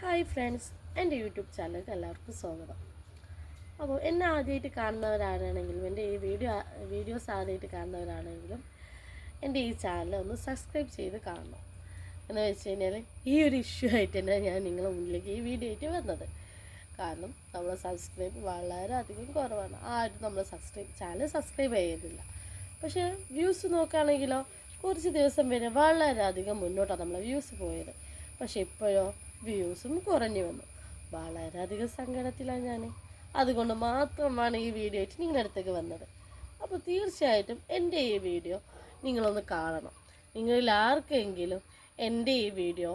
Hi friends, എൻ്റെ YouTube ചാനലിലേക്ക് എല്ലാവർക്കും സ്വാഗതം. അപ്പോൾ എന്നെ ആദ്യമായിട്ട് കാണുന്നവരാണെങ്കിലും എൻ്റെ ഈ വീഡിയോസ് ആദ്യമായിട്ട് കാണുന്നവരാണെങ്കിലും എൻ്റെ ഈ ചാനൽ ഒന്ന് സബ്സ്ക്രൈബ് ചെയ്ത് കാണണം. എന്ന് വെച്ച് കഴിഞ്ഞാൽ ഈ ഒരു ഇഷ്യൂ ആയിട്ട് തന്നെ ഞാൻ നിങ്ങളുടെ മുന്നിലേക്ക് ഈ വീഡിയോ ആയിട്ട് വന്നത്. കാരണം നമ്മളെ സബ്സ്ക്രൈബ് വളരെയധികം കുറവാണ്. ആരും നമ്മൾ ചാനൽ സബ്സ്ക്രൈബ് ചെയ്യുന്നില്ല. പക്ഷേ വ്യൂസ് നോക്കുകയാണെങ്കിലോ കുറച്ച് ദിവസം വരെ വളരെയധികം മുന്നോട്ടാണ് നമ്മളെ വ്യൂസ് പോയത്. പക്ഷേ ഇപ്പോഴോ വ്യൂസും കുറഞ്ഞു വന്നു. വളരെയധികം സങ്കടത്തിലാണ് ഞാൻ. അതുകൊണ്ട് മാത്രമാണ് ഈ വീഡിയോ ആയിട്ട് നിങ്ങളുടെ അടുത്തേക്ക് വന്നത്. അപ്പോൾ തീർച്ചയായിട്ടും എൻ്റെ ഈ വീഡിയോ നിങ്ങളൊന്ന് കാണണം. നിങ്ങളിൽ ആർക്കെങ്കിലും എൻ്റെ ഈ വീഡിയോ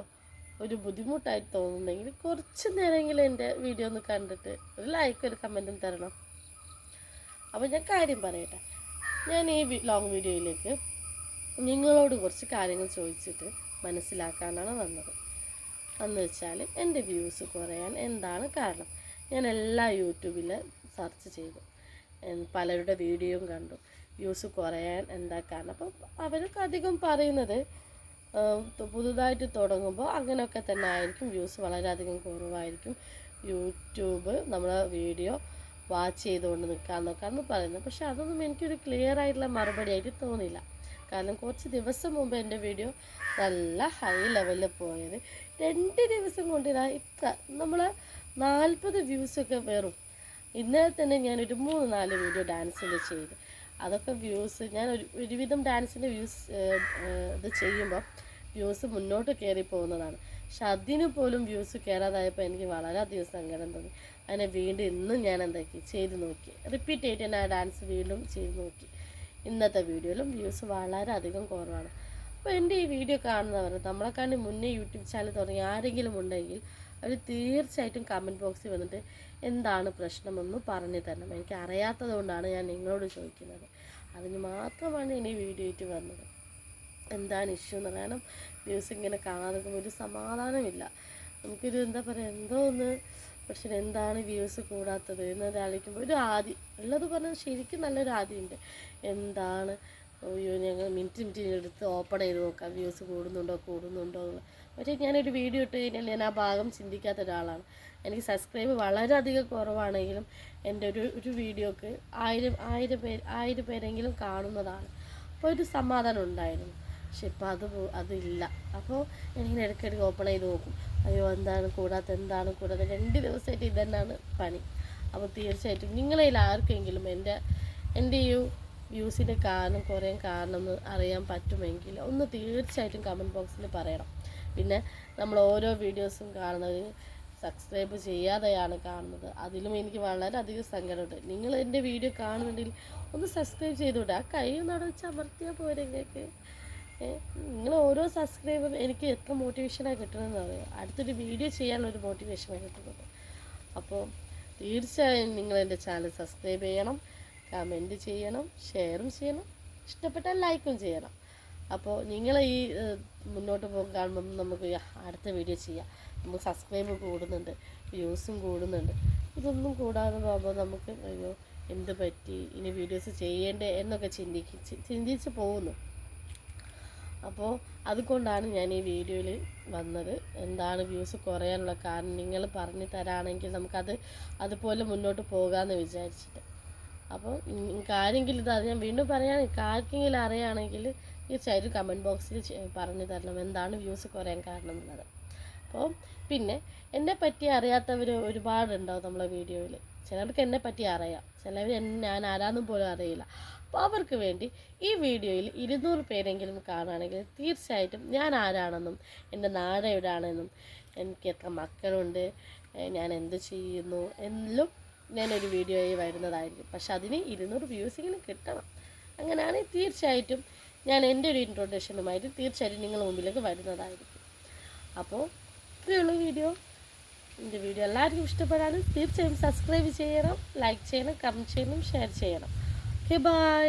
ഒരു ബുദ്ധിമുട്ടായി തോന്നുന്നെങ്കിൽ കുറച്ച് നേരമെങ്കിലും എൻ്റെ വീഡിയോ ഒന്ന് കണ്ടിട്ട് ഒരു ലൈക്ക് ഒരു കമൻറ്റും തരണം. അപ്പോൾ ഞാൻ കാര്യം പറയട്ടെ. ഞാൻ ഈ ലോങ് വീഡിയോയിലേക്ക് നിങ്ങളോട് കുറച്ച് കാര്യങ്ങൾ ചോദിച്ചിട്ട് മനസ്സിലാക്കാനാണ് വന്നത്. എന്ന് വെച്ചാൽ എൻ്റെ വ്യൂസ് കുറയാൻ എന്താണ് കാരണം? ഞാൻ എല്ലാ യൂട്യൂബിൽ സെർച്ച് ചെയ്തു, പലരുടെ വീഡിയോയും കണ്ടു. വ്യൂസ് കുറയാൻ എന്താ കാരണം? അപ്പോൾ അവർക്ക് അധികം പറയുന്നത് പുതുതായിട്ട് തുടങ്ങുമ്പോൾ അങ്ങനെയൊക്കെ തന്നെ ആയിരിക്കും, വ്യൂസ് വളരെയധികം കുറവായിരിക്കും, യൂട്യൂബ് നമ്മളെ വീഡിയോ വാച്ച് ചെയ്തുകൊണ്ട് നിൽക്കാമെന്നൊക്കെയാണ് പറയുന്നത്. പക്ഷെ അതൊന്നും എനിക്കൊരു ക്ലിയർ ആയിട്ടുള്ള മറുപടി ആയിട്ട് തോന്നിയില്ല. കാരണം കുറച്ച് ദിവസം മുമ്പ് എൻ്റെ വീഡിയോ നല്ല ഹൈ ലെവലിൽ പോയത് 2 ദിവസം കൊണ്ട് ഇത്ര നമ്മൾ 40 വ്യൂസൊക്കെ വരും. ഇന്നലെ തന്നെ ഞാനൊരു 3-4 വീഡിയോ ഡാൻസിൻ്റെ ചെയ്തു. അതൊക്കെ വ്യൂസ് ഞാൻ ഒരുവിധം ഡാൻസിൻ്റെ വ്യൂസ് ഇത് ചെയ്യുമ്പോൾ വ്യൂസ് മുന്നോട്ട് കയറി പോകുന്നതാണ്. പക്ഷെ അതിന് പോലും വ്യൂസ് കയറാതായപ്പോൾ എനിക്ക് വളരെയധികം സങ്കടം തോന്നി. അതിനെ വീണ്ടും ഇന്നും ഞാൻ എന്താക്കി ചെയ്ത് നോക്കി, റിപ്പീറ്റ് ആയിട്ട് ഞാൻ ആ ഡാൻസ് വീണ്ടും ചെയ്ത് നോക്കി. ഇന്നത്തെ വീഡിയോയിലും വ്യൂസ് വളരെയധികം കുറവാണ്. അപ്പോൾ എൻ്റെ ഈ വീഡിയോ കാണുന്നവർ നമ്മളെക്കാണ്ടി മുന്നേ യൂട്യൂബ് ചാനൽ തുടങ്ങി ആരെങ്കിലും ഉണ്ടെങ്കിൽ അവർ തീർച്ചയായിട്ടും കമൻറ്റ് ബോക്സിൽ വന്നിട്ട് എന്താണ് പ്രശ്നമെന്ന് പറഞ്ഞു തരണം. എനിക്ക് അറിയാത്തത് കൊണ്ടാണ് ഞാൻ നിങ്ങളോട് ചോദിക്കുന്നത്. അതിന് മാത്രമാണ് ഞാൻ ഈ വീഡിയോ ആയിട്ട് വന്നത്. എന്താണ് ഇഷ്യൂ എന്ന് പറയാനും വ്യൂസ് ഇങ്ങനെ കാണാതെ ഒരു സമാധാനമില്ല. നമുക്കൊരു എന്താ പറയുക, എന്തോ ഒന്ന് പക്ഷെ എന്താണ് വ്യൂസ് കൂടാത്തത് എന്നത് ആലോചിക്കുമ്പോൾ ഒരു ആദി ഉള്ളത് പറഞ്ഞാൽ ശരിക്കും നല്ലൊരു ആദിയുണ്ട്. എന്താണ് അയ്യോ ഞങ്ങൾ മിനിറ്റ് എടുത്ത് ഓപ്പൺ ചെയ്ത് നോക്കാം വ്യൂസ് കൂടുന്നുണ്ടോ എന്ന്. പക്ഷേ ഞാനൊരു വീഡിയോ ഇട്ട് കഴിഞ്ഞാൽ ഞാൻ ആ ഭാഗം ചിന്തിക്കാത്ത ഒരാളാണ്. എനിക്ക് സബ്സ്ക്രൈബ് വളരെയധികം കുറവാണെങ്കിലും എൻ്റെ ഒരു വീഡിയോക്ക് 1000 പേരെങ്കിലും കാണുന്നതാണ്. അപ്പോൾ ഒരു സമാധാനം ഉണ്ടായിരുന്നു. പക്ഷെ ഇപ്പോൾ അതില്ല. അപ്പോൾ ഞാനിങ്ങനെ ഇടയ്ക്കിടയ്ക്ക് ഓപ്പൺ ചെയ്ത് നോക്കും, അയ്യോ എന്താണ് കൂടാത്ത 2 ദിവസമായിട്ട് ഇതന്നെയാണ് പണി. അപ്പോൾ തീർച്ചയായിട്ടും നിങ്ങളിൽ ആർക്കെങ്കിലും എൻ്റെ ഈ വ്യൂസിൻ്റെ കുറയാൻ കാരണം എന്ന് അറിയാൻ പറ്റുമെങ്കിൽ ഒന്ന് തീർച്ചയായിട്ടും കമൻറ്റ് ബോക്സിൽ പറയണം. പിന്നെ നമ്മൾ ഓരോ വീഡിയോസും കാണുന്നത് സബ്സ്ക്രൈബ് ചെയ്യാതെയാണ് കാണുന്നത്. അതിലും എനിക്ക് വളരെയധികം സങ്കടമുണ്ട്. നിങ്ങൾ എൻ്റെ വീഡിയോ കാണുന്നുണ്ടെങ്കിൽ ഒന്ന് സബ്സ്ക്രൈബ് ചെയ്തുകൂടെ? ആ കൈ നടച്ച് അമർത്തിയാൽ പോരെ നിങ്ങൾക്ക്. നിങ്ങൾ ഓരോ സബ്സ്ക്രൈബും എനിക്ക് എത്ര മോട്ടിവേഷനാണ് കിട്ടുന്നതെന്ന് അറിയാം. അടുത്തൊരു വീഡിയോ ചെയ്യാനുള്ളൊരു മോട്ടിവേഷനാണ് കിട്ടുന്നത്. അപ്പോൾ തീർച്ചയായും നിങ്ങൾ എൻ്റെ ചാനൽ സബ്സ്ക്രൈബ് ചെയ്യണം, കമൻറ്റ് ചെയ്യണം, ഷെയറും ചെയ്യണം, ഇഷ്ടപ്പെട്ടാൽ ലൈക്കും ചെയ്യണം. അപ്പോൾ നിങ്ങൾ ഈ മുന്നോട്ട് കാണുമ്പം നമുക്ക് അടുത്ത വീഡിയോ ചെയ്യാം, നമുക്ക് സബ്സ്ക്രൈബ് കൂടുന്നുണ്ട്, വ്യൂസും കൂടുന്നുണ്ട്. ഇതൊന്നും കൂടാതെ പോകുമ്പോൾ നമുക്ക് അയ്യോ എന്ത് പറ്റി, ഇനി വീഡിയോസ് ചെയ്യേണ്ടേ എന്നൊക്കെ ചിന്തിച്ച് പോകുന്നു. അപ്പോൾ അതുകൊണ്ടാണ് ഞാൻ ഈ വീഡിയോയിൽ വന്നത്. എന്താണ് വ്യൂസ് കുറയാനുള്ള കാരണം നിങ്ങൾ പറഞ്ഞു തരാണെങ്കിൽ അതുപോലെ മുന്നോട്ട് പോകാമെന്ന് വിചാരിച്ചിട്ട്. അപ്പോൾ ആരെങ്കിലും അത് ഞാൻ വീണ്ടും പറയുകയാണെങ്കിൽ ആർക്കെങ്കിലും അറിയുകയാണെങ്കിൽ തീർച്ചയായിട്ടും കമൻറ്റ് ബോക്സിൽ പറഞ്ഞു തരണം എന്താണ് വ്യൂസ് കുറയാൻ കാരണം എന്നുള്ളത്. അപ്പോൾ പിന്നെ എന്നെ പറ്റി അറിയാത്തവർ ഒരുപാടുണ്ടാവും നമ്മളെ വീഡിയോയിൽ. ചിലർക്ക് എന്നെ പറ്റി അറിയാം, ചിലവർ ഞാൻ ആരാന്നും പോലും അറിയില്ല. അപ്പോൾ അവർക്ക് വേണ്ടി ഈ വീഡിയോയിൽ 200 പേരെങ്കിലും കാണുകയാണെങ്കിൽ തീർച്ചയായിട്ടും ഞാൻ ആരാണെന്നും എൻ്റെ നാട് എവിടെയാണെന്നും എനിക്ക് എത്ര മക്കളുണ്ട്, ഞാൻ എന്ത് ചെയ്യുന്നു എല്ലാം ഞാനൊരു വീഡിയോയിൽ വരുന്നതായിരിക്കും. പക്ഷെ അതിന് 200 വ്യൂസിങ്ങിന് കിട്ടണം. അങ്ങനെയാണെങ്കിൽ തീർച്ചയായിട്ടും ഞാൻ എൻ്റെ ഒരു ഇൻട്രൊഡക്ഷനുമായിട്ട് തീർച്ചയായിട്ടും നിങ്ങളുടെ മുമ്പിലേക്ക് വരുന്നതായിരിക്കും. അപ്പോൾ ഇത്രയുള്ള വീഡിയോ. എൻ്റെ വീഡിയോ എല്ലാവർക്കും ഇഷ്ടപ്പെടാനും തീർച്ചയായും സബ്സ്ക്രൈബ് ചെയ്യണം, ലൈക്ക് ചെയ്യണം, കമൻറ്റ് ചെയ്യണം, ഷെയർ ചെയ്യണം. Okay, by.